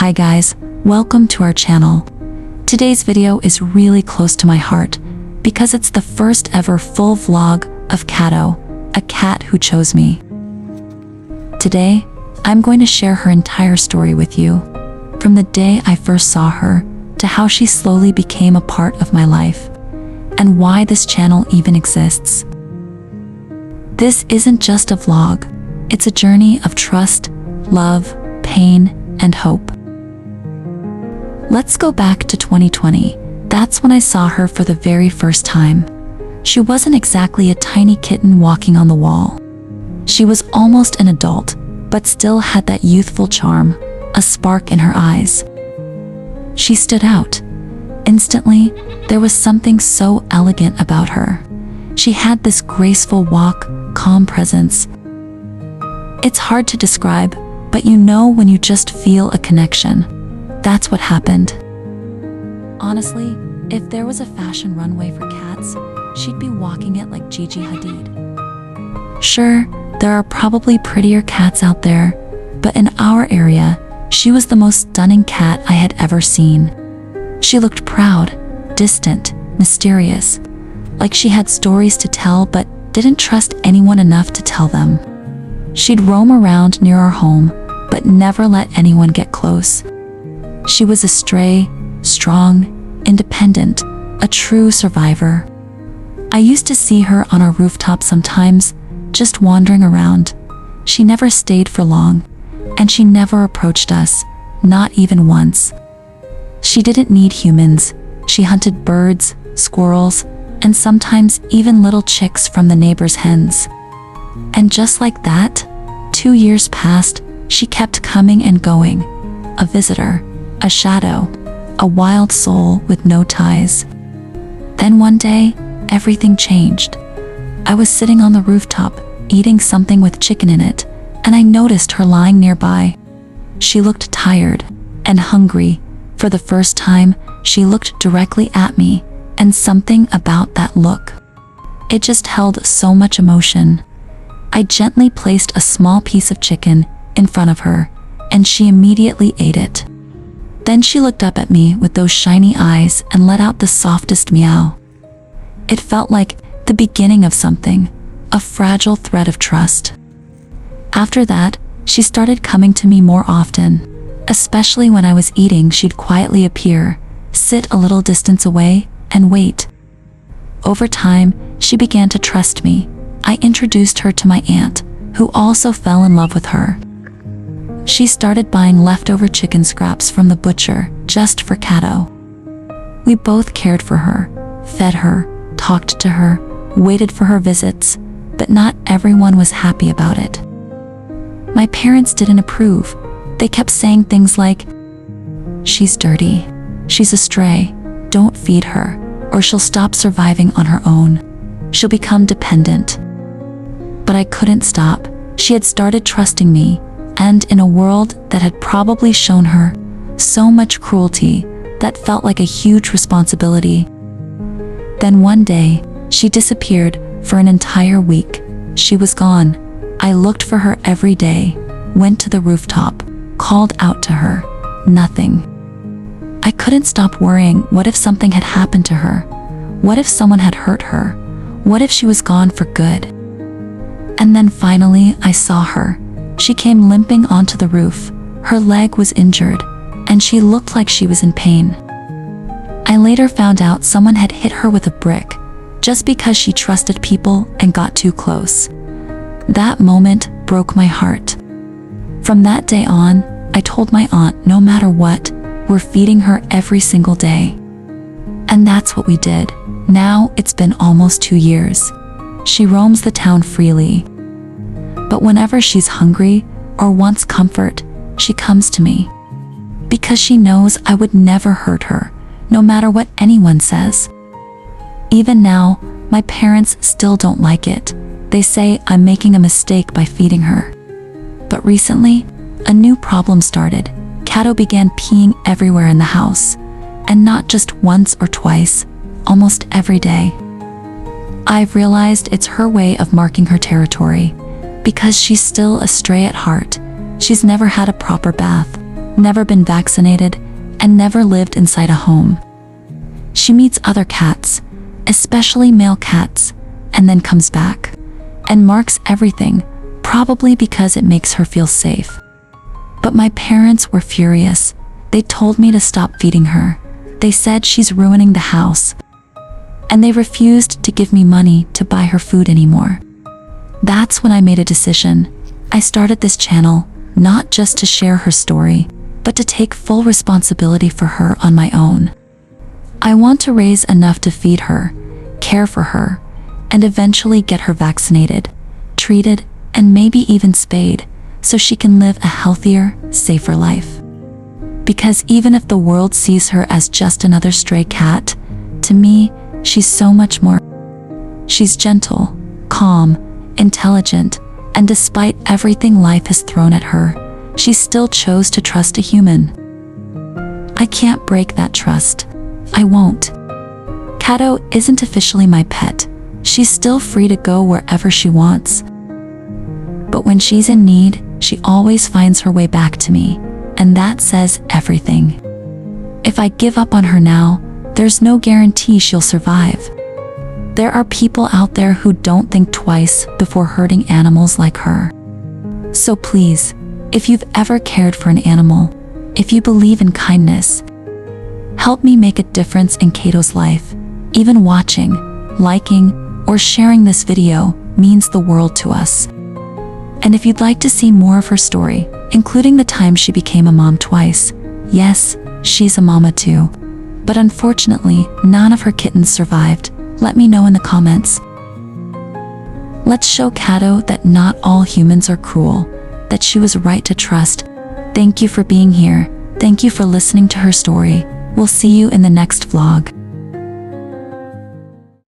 Hi guys, welcome to our channel. Today's video is really close to my heart because it's the first ever full vlog of Catto, a cat who chose me. Today, I'm going to share her entire story with you, from the day I first saw her to how she slowly became a part of my life, and why this channel even exists. This isn't just a vlog, it's a journey of trust, love, pain, and hope. Let's go back to 2020. That's when I saw her for the very first time. She wasn't exactly a tiny kitten walking on the wall. She was almost an adult, but still had that youthful charm, a spark in her eyes. She stood out. Instantly, there was something so elegant about her. She had this graceful walk, calm presence. It's hard to describe, but you know when you just feel a connection. That's what happened. Honestly, if there was a fashion runway for cats, she'd be walking it like Gigi Hadid. Sure, there are probably prettier cats out there, but in our area, she was the most stunning cat I had ever seen. She looked proud, distant, mysterious, like she had stories to tell but didn't trust anyone enough to tell them. She'd roam around near our home, but never let anyone get close. She was a stray, strong, independent, a true survivor. I used to see her on our rooftop sometimes, just wandering around. She never stayed for long, and she never approached us, not even once. She didn't need humans. She hunted birds, squirrels, and sometimes even little chicks from the neighbors' hens. And just like that, 2 years passed. She kept coming and going, a visitor, a shadow, a wild soul with no ties. Then one day, everything changed. I was sitting on the rooftop, eating something with chicken in it, and I noticed her lying nearby. She looked tired and hungry. For the first time, she looked directly at me, and something about that look, it just held so much emotion. I gently placed a small piece of chicken in front of her, and she immediately ate it. Then she looked up at me with those shiny eyes and let out the softest meow. It felt like the beginning of something, a fragile thread of trust. After that, she started coming to me more often. Especially when I was eating, she'd quietly appear, sit a little distance away, and wait. Over time, she began to trust me. I introduced her to my aunt, who also fell in love with her. She started buying leftover chicken scraps from the butcher just for Catto. We both cared for her, fed her, talked to her, waited for her visits, but not everyone was happy about it. My parents didn't approve. They kept saying things like, "She's dirty, she's a stray, don't feed her, or she'll stop surviving on her own. She'll become dependent." But I couldn't stop. She had started trusting me, and in a world that had probably shown her so much cruelty, that felt like a huge responsibility. Then one day, she disappeared for an entire week. She was gone. I looked for her every day, went to the rooftop, called out to her. Nothing. I couldn't stop worrying. What if something had happened to her? What if someone had hurt her? What if she was gone for good? And then finally, I saw her. She came limping onto the roof. Her leg was injured, and she looked like she was in pain. I later found out someone had hit her with a brick, just because she trusted people and got too close. That moment broke my heart. From that day on, I told my aunt no matter what, we're feeding her every single day. And that's what we did. Now it's been almost 2 years. She roams the town freely. But whenever she's hungry or wants comfort, she comes to me. Because she knows I would never hurt her, no matter what anyone says. Even now, my parents still don't like it. They say I'm making a mistake by feeding her. But recently, a new problem started. Catto began peeing everywhere in the house, and not just once or twice, almost every day. I've realized it's her way of marking her territory, because she's still a stray at heart. She's never had a proper bath, never been vaccinated, and never lived inside a home. She meets other cats, especially male cats, and then comes back and marks everything, probably because it makes her feel safe. But my parents were furious. They told me to stop feeding her. They said she's ruining the house. And they refused to give me money to buy her food anymore. That's when I made a decision. I started this channel, not just to share her story, but to take full responsibility for her on my own. I want to raise enough to feed her, care for her, and eventually get her vaccinated, treated, and maybe even spayed, so she can live a healthier, safer life. Because even if the world sees her as just another stray cat, to me, she's so much more. She's gentle, calm, intelligent, and despite everything life has thrown at her, she still chose to trust a human. I can't break that trust. I won't. Catto isn't officially my pet. She's still free to go wherever she wants. But when she's in need, she always finds her way back to me, and that says everything. If I give up on her now, there's no guarantee she'll survive. There are people out there who don't think twice before hurting animals like her. So please, if you've ever cared for an animal, if you believe in kindness, help me make a difference in Catto's life. Even watching, liking, or sharing this video means the world to us. And if you'd like to see more of her story, including the time she became a mom twice, yes, she's a mama too. But unfortunately, none of her kittens survived. Let me know in the comments. Let's show Catto that not all humans are cruel, that she was right to trust. Thank you for being here. Thank you for listening to her story. We'll see you in the next vlog.